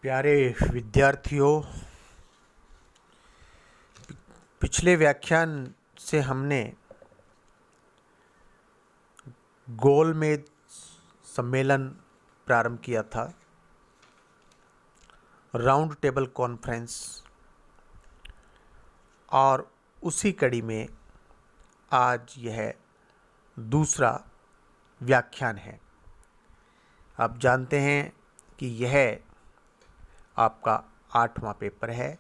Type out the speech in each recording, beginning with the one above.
प्यारे विद्यार्थियों, पिछले व्याख्यान से हमने गोलमेज सम्मेलन प्रारंभ किया था, राउंड टेबल कॉन्फ्रेंस, और उसी कड़ी में आज यह दूसरा व्याख्यान है। आप जानते हैं कि यह आपका 8वां पेपर है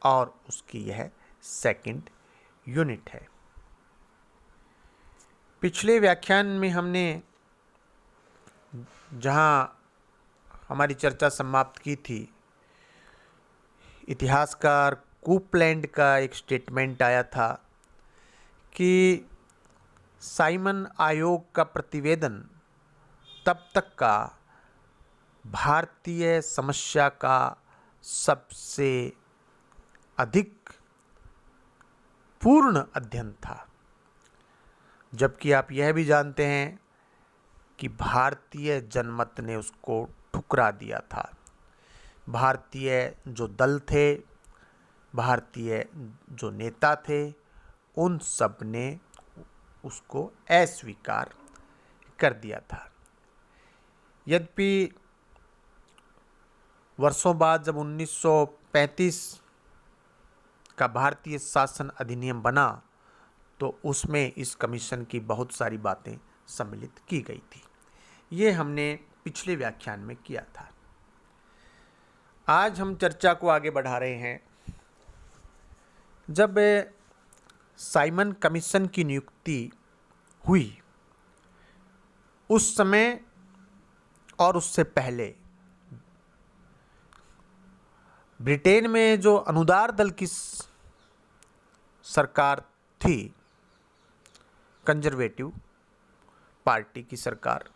और उसकी यह सेकंड यूनिट है। पिछले व्याख्यान में हमने जहां हमारी चर्चा समाप्त की थी, इतिहासकार कूपलैंड का एक स्टेटमेंट आया था कि साइमन आयोग का प्रतिवेदन तब तक का भारतीय समस्या का सबसे अधिक पूर्ण अध्ययन था, जबकि आप यह भी जानते हैं कि भारतीय जनमत ने उसको ठुकरा दिया था। भारतीय जो दल थे, भारतीय जो नेता थे, उन सब ने उसको अस्वीकार कर दिया था। यद्यपि वर्षों बाद जब 1935 का भारतीय शासन अधिनियम बना तो उसमें इस कमीशन की बहुत सारी बातें सम्मिलित की गई थी। ये हमने पिछले व्याख्यान में किया था। आज हम चर्चा को आगे बढ़ा रहे हैं। जब साइमन कमीशन की नियुक्ति हुई, उस समय और उससे पहले ब्रिटेन में जो अनुदार दल की सरकार थी, कंजर्वेटिव पार्टी की सरकार,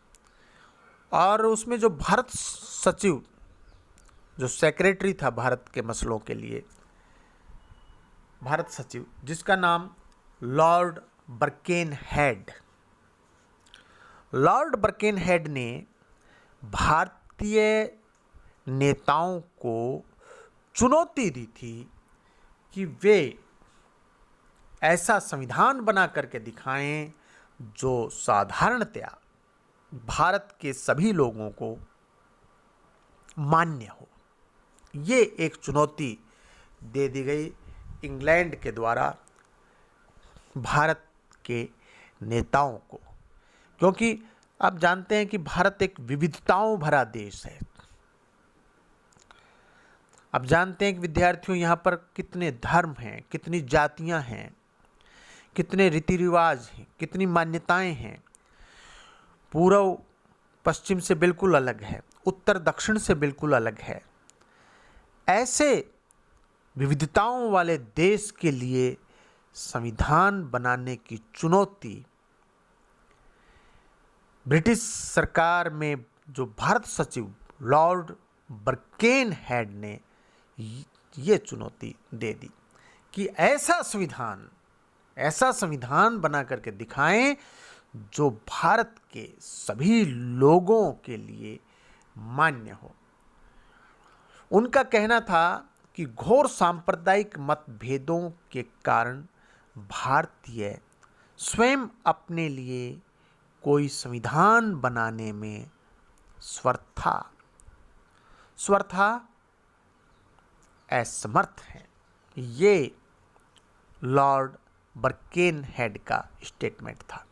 और उसमें जो भारत सचिव, जो सेक्रेटरी था भारत के मसलों के लिए, भारत सचिव, जिसका नाम लॉर्ड बर्केनहेड, लॉर्ड बर्केनहेड ने भारतीय नेताओं को चुनौती दी थी कि वे ऐसा संविधान बना करके दिखाएं जो साधारणतया भारत के सभी लोगों को मान्य हो। ये एक चुनौती दे दी गई इंग्लैंड के द्वारा भारत के नेताओं को, क्योंकि आप जानते हैं कि भारत एक विविधताओं भरा देश है। आप जानते हैं कि विद्यार्थियों, यहाँ पर कितने धर्म हैं, कितनी जातियाँ हैं, कितने रीति रिवाज हैं, कितनी मान्यताएं हैं। पूर्व पश्चिम से बिल्कुल अलग है, उत्तर दक्षिण से बिल्कुल अलग है। ऐसे विविधताओं वाले देश के लिए संविधान बनाने की चुनौती ब्रिटिश सरकार में जो भारत सचिव लॉर्ड बर्केनहेड ने ये चुनौती दे दी कि ऐसा संविधान बना करके दिखाएं जो भारत के सभी लोगों के लिए मान्य हो। उनका कहना था कि घोर सांप्रदायिक मतभेदों के कारण भारतीय स्वयं अपने लिए कोई संविधान बनाने में असमर्थ है। ये लॉर्ड बर्केनहेड का स्टेटमेंट था।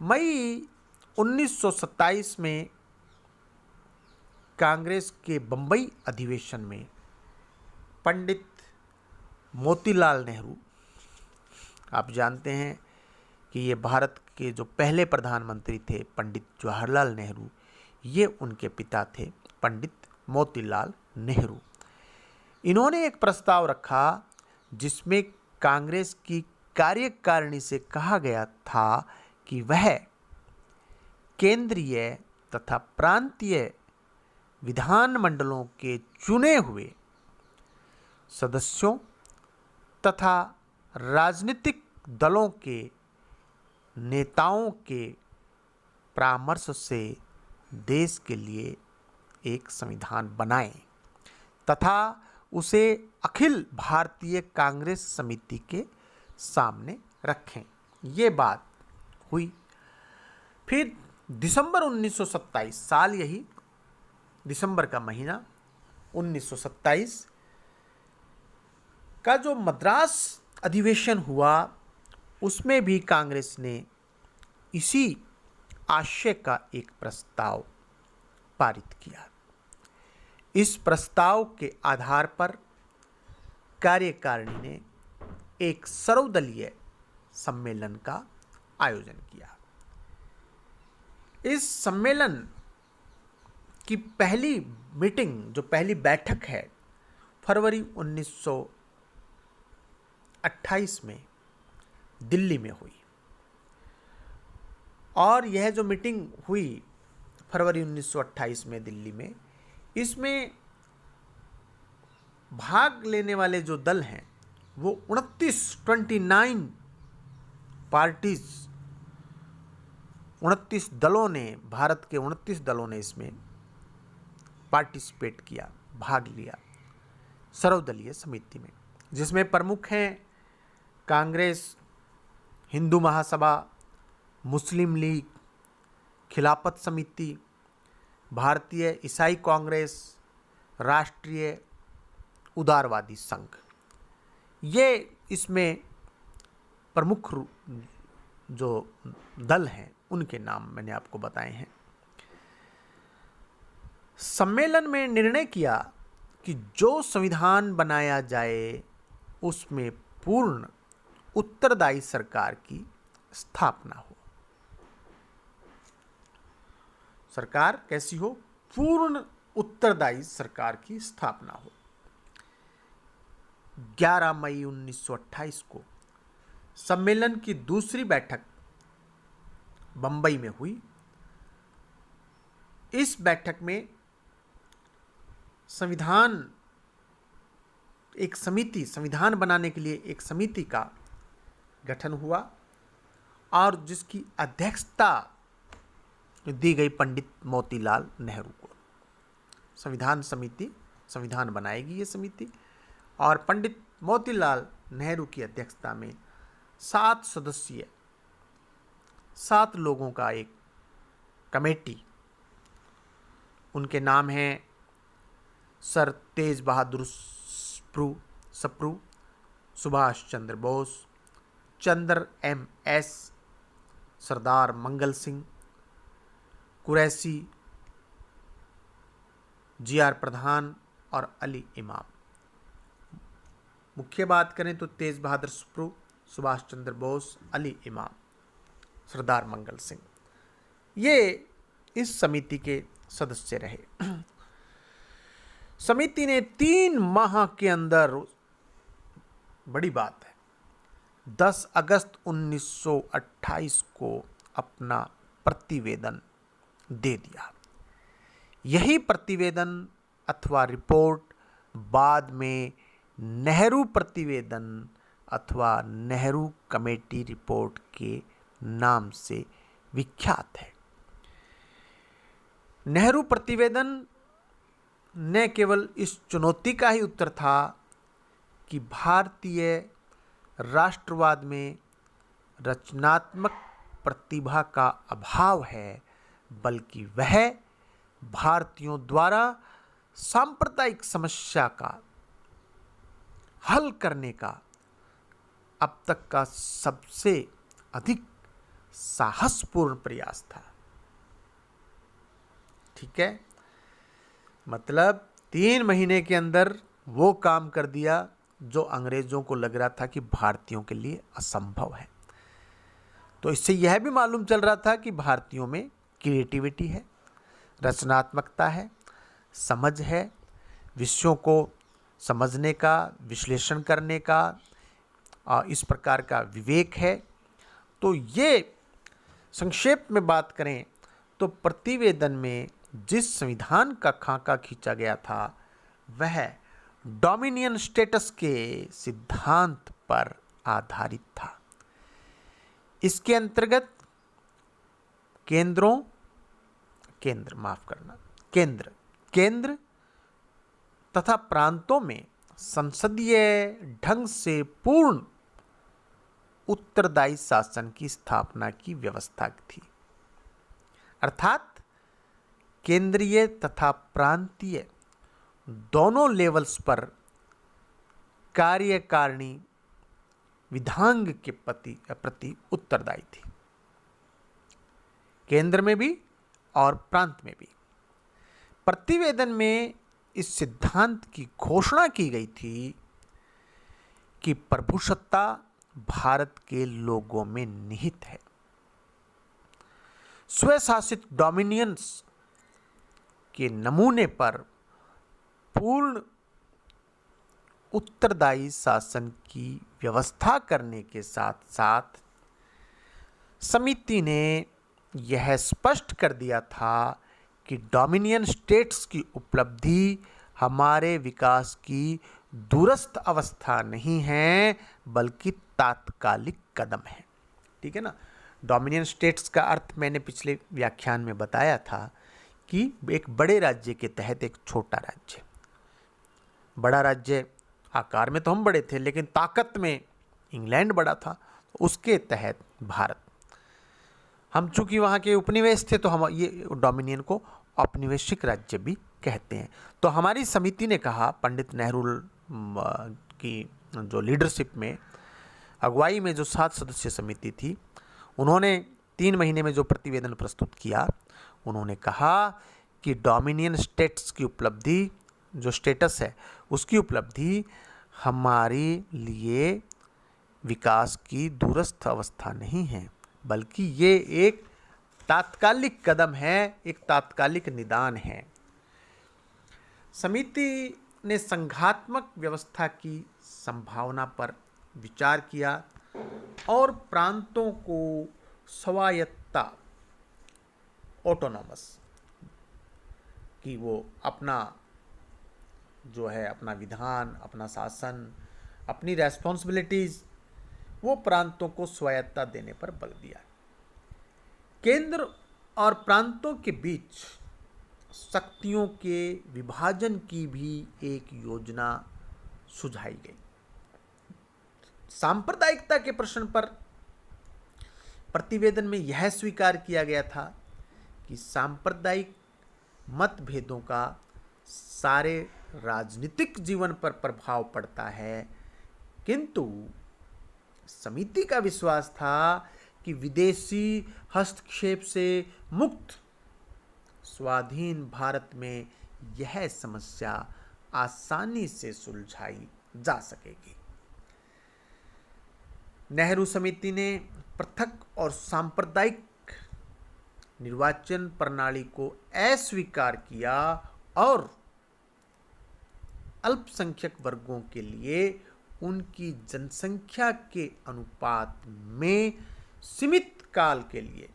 मई 1927 में कांग्रेस के बंबई अधिवेशन में पंडित मोतीलाल नेहरू, आप जानते हैं कि ये भारत के जो पहले प्रधानमंत्री थे पंडित जवाहरलाल नेहरू, ये उनके पिता थे पंडित मोतीलाल नेहरू। इन्होंने एक प्रस्ताव रखा जिसमें कांग्रेस की कार्यकारिणी से कहा गया था कि वह केंद्रीय तथा प्रांतीय विधानमंडलों के चुने हुए सदस्यों तथा राजनीतिक दलों के नेताओं के परामर्श से देश के लिए एक संविधान बनाएं। तथा उसे अखिल भारतीय कांग्रेस समिति के सामने रखें। ये बात हुई। फिर दिसंबर 1927, साल यही दिसंबर का महीना 1927 का जो मद्रास अधिवेशन हुआ, उसमें भी कांग्रेस ने इसी आशय का एक प्रस्ताव पारित किया। इस प्रस्ताव के आधार पर कार्यकारिणी ने एक सर्वदलीय सम्मेलन का आयोजन किया। इस सम्मेलन की पहली मीटिंग, जो पहली बैठक है, फरवरी 1928 में दिल्ली में हुई। और यह जो मीटिंग हुई फरवरी 1928 में दिल्ली में, इसमें भाग लेने वाले जो दल हैं वो 29 पार्टीज, 29 दलों ने, भारत के 29 दलों ने इसमें पार्टिसिपेट किया, भाग लिया सर्वदलीय समिति में, जिसमें प्रमुख हैं कांग्रेस, हिंदू महासभा, मुस्लिम लीग, खिलाफत समिति, भारतीय ईसाई कांग्रेस, राष्ट्रीय उदारवादी संघ। ये इसमें प्रमुख जो दल हैं उनके नाम मैंने आपको बताए हैं। सम्मेलन में निर्णय किया कि जो संविधान बनाया जाए उसमें पूर्ण उत्तरदायी सरकार की स्थापना हो। सरकार कैसी हो? पूर्ण उत्तरदायी सरकार की स्थापना हो। 11 मई 1928 को सम्मेलन की दूसरी बैठक बंबई में हुई। इस बैठक में संविधान बनाने के लिए एक समिति का गठन हुआ और जिसकी अध्यक्षता दी गई पंडित मोतीलाल नेहरू को। संविधान बनाएगी ये समिति, और पंडित मोतीलाल नेहरू की अध्यक्षता में 7 सदस्यीय, 7 लोगों का एक कमेटी, उनके नाम हैं सर तेज बहादुर सप्रू, सुभाष चंद्र बोस, चंद्र MS, सरदार मंगल सिंह, कुरैशी, GR प्रधान और अली इमाम। मुख्य बात करें तो तेज बहादुर सप्रू, सुभाष चंद्र बोस, अली इमाम, सरदार मंगल सिंह, ये इस समिति के सदस्य रहे। समिति ने 3 माह के अंदर, बड़ी बात है, 10 अगस्त 1928 को अपना प्रतिवेदन दे दिया। यही प्रतिवेदन अथवा रिपोर्ट बाद में नेहरू प्रतिवेदन अथवा नेहरू कमेटी रिपोर्ट के नाम से विख्यात है। नेहरू प्रतिवेदन न केवल इस चुनौती का ही उत्तर था कि भारतीय राष्ट्रवाद में रचनात्मक प्रतिभा का अभाव है, बल्कि वह भारतीयों द्वारा सांप्रदायिक समस्या का हल करने का अब तक का सबसे अधिक साहसपूर्ण प्रयास था। ठीक है, मतलब 3 महीने के अंदर वो काम कर दिया जो अंग्रेजों को लग रहा था कि भारतीयों के लिए असंभव है। तो इससे यह भी मालूम चल रहा था कि भारतीयों में क्रिएटिविटी है, रचनात्मकता है, समझ है, विषयों को समझने का, विश्लेषण करने का इस प्रकार का विवेक है। तो ये संक्षेप में बात करें तो प्रतिवेदन में जिस संविधान का खाका खींचा गया था वह डोमिनियन स्टेटस के सिद्धांत पर आधारित था। इसके अंतर्गत केंद्र तथा प्रांतों में संसदीय ढंग से पूर्ण उत्तरदायी शासन की स्थापना की व्यवस्था थी। अर्थात केंद्रीय तथा प्रांतीय दोनों लेवल्स पर कार्यकारिणी विधांग के प्रति उत्तरदायी थी, केंद्र में भी और प्रांत में भी। प्रतिवेदन में इस सिद्धांत की घोषणा की गई थी कि प्रभुसत्ता भारत के लोगों में निहित है। स्वशासित डोमिनियंस के नमूने पर पूर्ण उत्तरदायी शासन की व्यवस्था करने के साथ साथ समिति ने यह स्पष्ट कर दिया था कि डोमिनियन स्टेट्स की उपलब्धि हमारे विकास की दूरस्थ अवस्था नहीं है, बल्कि तात्कालिक कदम है। ठीक है ना। डोमिनियन स्टेट्स का अर्थ मैंने पिछले व्याख्यान में बताया था कि एक बड़े राज्य के तहत एक छोटा राज्य। बड़ा राज्य आकार में तो हम बड़े थे, लेकिन ताकत में इंग्लैंड बड़ा था, उसके तहत भारत। हम चूंकि वहाँ के उपनिवेश थे तो हम ये डोमिनियन को औपनिवेशिक राज्य भी कहते हैं। तो हमारी समिति ने कहा, पंडित नेहरू की जो लीडरशिप में, अगुवाई में जो 7 सदस्यीय समिति थी, उन्होंने 3 महीने में जो प्रतिवेदन प्रस्तुत किया, उन्होंने कहा कि डोमिनियन स्टेट्स की उपलब्धि, जो स्टेटस है उसकी उपलब्धि हमारे लिए विकास की दूरस्थ अवस्था नहीं है, बल्कि ये एक तात्कालिक कदम है, एक तात्कालिक निदान है। समिति ने संघात्मक व्यवस्था की संभावना पर विचार किया और प्रांतों को स्वायत्तता, ऑटोनॉमस, कि वो अपना जो है अपना विधान, अपना शासन, अपनी रेस्पॉन्सिबिलिटीज, वो प्रांतों को स्वायत्तता देने पर बल दिया। केंद्र और प्रांतों के बीच शक्तियों के विभाजन की भी एक योजना सुझाई गई। सांप्रदायिकता के प्रश्न पर प्रतिवेदन में यह स्वीकार किया गया था कि सांप्रदायिक मतभेदों का सारे राजनीतिक जीवन पर प्रभाव पड़ता है, किंतु समिति का विश्वास था कि विदेशी हस्तक्षेप से मुक्त स्वाधीन भारत में यह समस्या आसानी से सुलझाई जा सकेगी। नेहरू समिति ने पृथक और सांप्रदायिक निर्वाचन प्रणाली को अस्वीकार किया और अल्पसंख्यक वर्गों के लिए उनकी जनसंख्या के अनुपात में सीमित काल के लिए,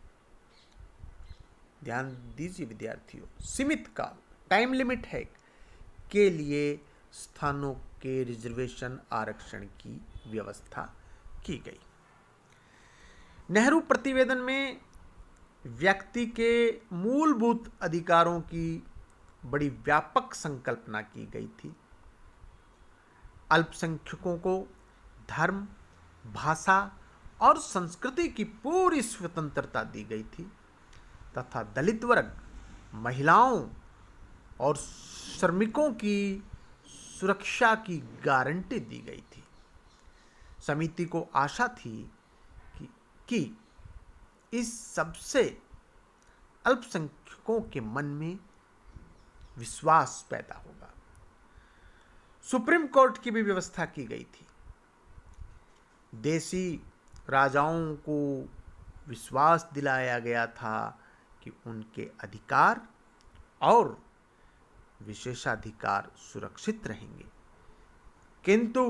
ध्यान दीजिए विद्यार्थियों, सीमित काल, टाइम लिमिट है, के लिए स्थानों के रिजर्वेशन, आरक्षण की व्यवस्था की गई। नेहरू प्रतिवेदन में व्यक्ति के मूलभूत अधिकारों की बड़ी व्यापक संकल्पना की गई थी। अल्पसंख्यकों को धर्म, भाषा और संस्कृति की पूरी स्वतंत्रता दी गई थी तथा दलित वर्ग, महिलाओं और श्रमिकों की सुरक्षा की गारंटी दी गई थी। समिति को आशा थी कि इस सबसे अल्पसंख्यकों के मन में विश्वास पैदा होगा। सुप्रीम कोर्ट की भी व्यवस्था की गई थी। देशी राजाओं को विश्वास दिलाया गया था कि उनके अधिकार और विशेषाधिकार सुरक्षित रहेंगे, किंतु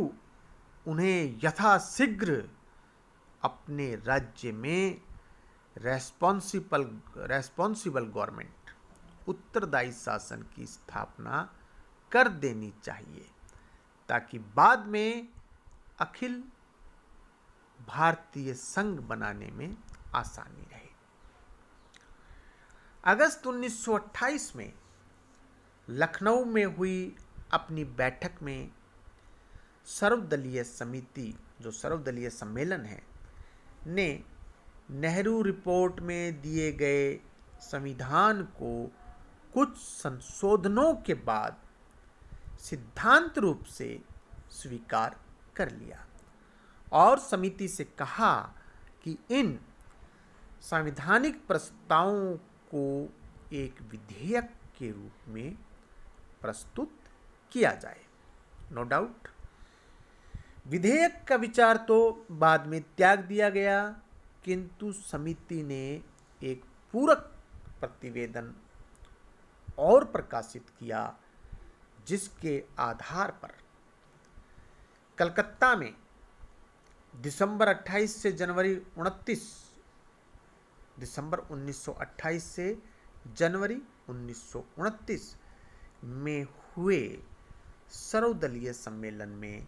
उन्हें यथाशीघ्र अपने राज्य में रेस्पॉन्सिबल गवर्नमेंट, उत्तरदायी शासन की स्थापना कर देनी चाहिए, ताकि बाद में अखिल भारतीय संघ बनाने में आसानी रहे। अगस्त 1928 में लखनऊ में हुई अपनी बैठक में सर्वदलीय समिति, जो सर्वदलीय सम्मेलन है, ने नेहरू रिपोर्ट में दिए गए संविधान को कुछ संशोधनों के बाद सिद्धांत रूप से स्वीकार कर लिया और समिति से कहा कि इन संवैधानिक प्रस्तावों को एक विधेयक के रूप में प्रस्तुत किया जाए। नो डाउट विधेयक का विचार तो बाद में त्याग दिया गया, किंतु समिति ने एक पूरक प्रतिवेदन और प्रकाशित किया, जिसके आधार पर कलकत्ता में दिसंबर 28 से जनवरी 1929 में हुए सर्वदलीय सम्मेलन में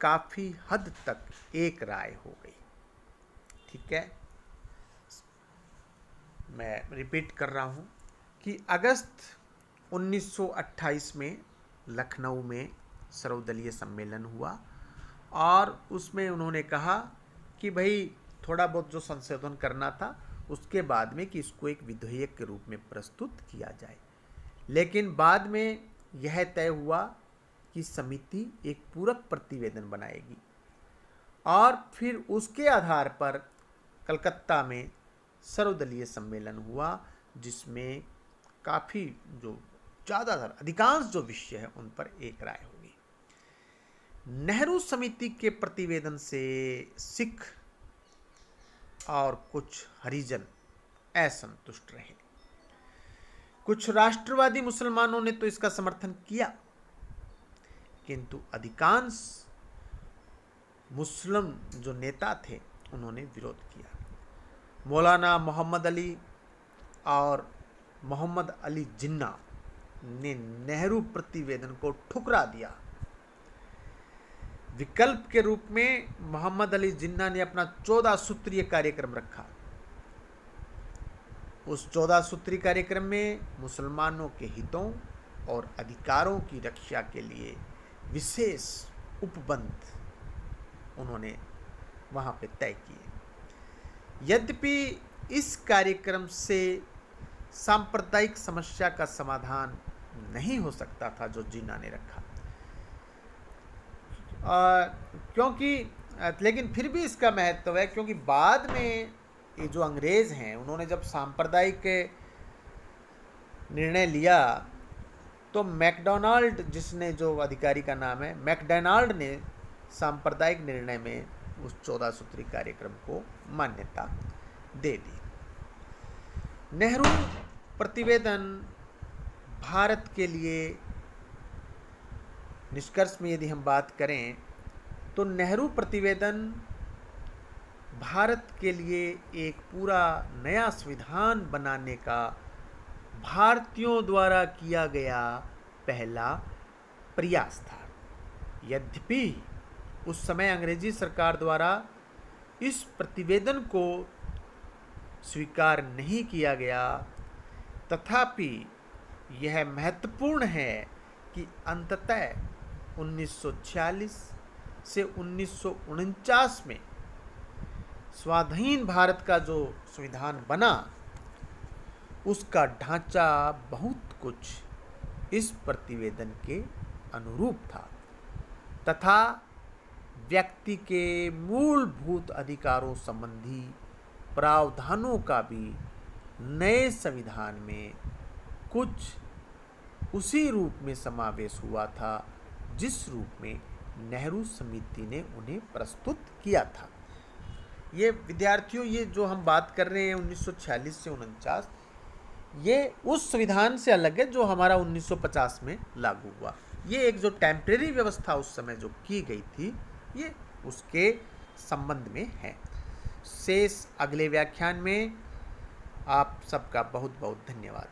काफ़ी हद तक एक राय हो गई। ठीक है, मैं रिपीट कर रहा हूँ कि अगस्त 1928 में लखनऊ में सर्वदलीय सम्मेलन हुआ और उसमें उन्होंने कहा कि भाई थोड़ा बहुत जो संशोधन करना था उसके बाद में कि इसको एक विधेयक के रूप में प्रस्तुत किया जाए। लेकिन बाद में यह तय हुआ कि समिति एक पूरक प्रतिवेदन बनाएगी और फिर उसके आधार पर कलकत्ता में सर्वदलीय सम्मेलन हुआ, जिसमें काफ़ी जो ज़्यादातर अधिकांश जो विषय है उन पर एक राय होगी। नेहरू समिति के प्रतिवेदन से सिख और कुछ हरिजन असंतुष्ट रहे। कुछ राष्ट्रवादी मुसलमानों ने तो इसका समर्थन किया, किंतु अधिकांश मुस्लिम जो नेता थे उन्होंने विरोध किया। मौलाना मोहम्मद अली और मोहम्मद अली जिन्ना ने नेहरू प्रतिवेदन को ठुकरा दिया। विकल्प के रूप में मोहम्मद अली जिन्ना ने अपना 14 सूत्रीय कार्यक्रम रखा। उस 14 सूत्री कार्यक्रम में मुसलमानों के हितों और अधिकारों की रक्षा के लिए विशेष उपबंध उन्होंने वहां पे तय किए। यद्यपि इस कार्यक्रम से सांप्रदायिक समस्या का समाधान नहीं हो सकता था जो जिन्ना ने रखा, लेकिन फिर भी इसका महत्व है, क्योंकि बाद में ये जो अंग्रेज हैं उन्होंने जब सांप्रदायिक निर्णय लिया तो मैकडोनाल्ड, जिसने जो अधिकारी का नाम है मैकडोनाल्ड, ने सांप्रदायिक निर्णय में उस 14 सूत्री कार्यक्रम को मान्यता दे दी। नेहरू प्रतिवेदन भारत के लिए निष्कर्ष में यदि हम बात करें तो नेहरू प्रतिवेदन भारत के लिए एक पूरा नया संविधान बनाने का भारतीयों द्वारा किया गया पहला प्रयास था। यद्यपि उस समय अंग्रेजी सरकार द्वारा इस प्रतिवेदन को स्वीकार नहीं किया गया, तथापि यह महत्वपूर्ण है कि अंततः 1946 से 1949 में स्वाधीन भारत का जो संविधान बना उसका ढांचा बहुत कुछ इस प्रतिवेदन के अनुरूप था तथा व्यक्ति के मूलभूत अधिकारों संबंधी प्रावधानों का भी नए संविधान में कुछ उसी रूप में समावेश हुआ था जिस रूप में नेहरू समिति ने उन्हें प्रस्तुत किया था। ये विद्यार्थियों, ये जो हम बात कर रहे हैं 1946 से 49, ये उस संविधान से अलग है जो हमारा 1950 में लागू हुआ। ये एक जो टेम्परेरी व्यवस्था उस समय जो की गई थी, ये उसके संबंध में है। शेष अगले व्याख्यान में। आप सबका बहुत बहुत धन्यवाद।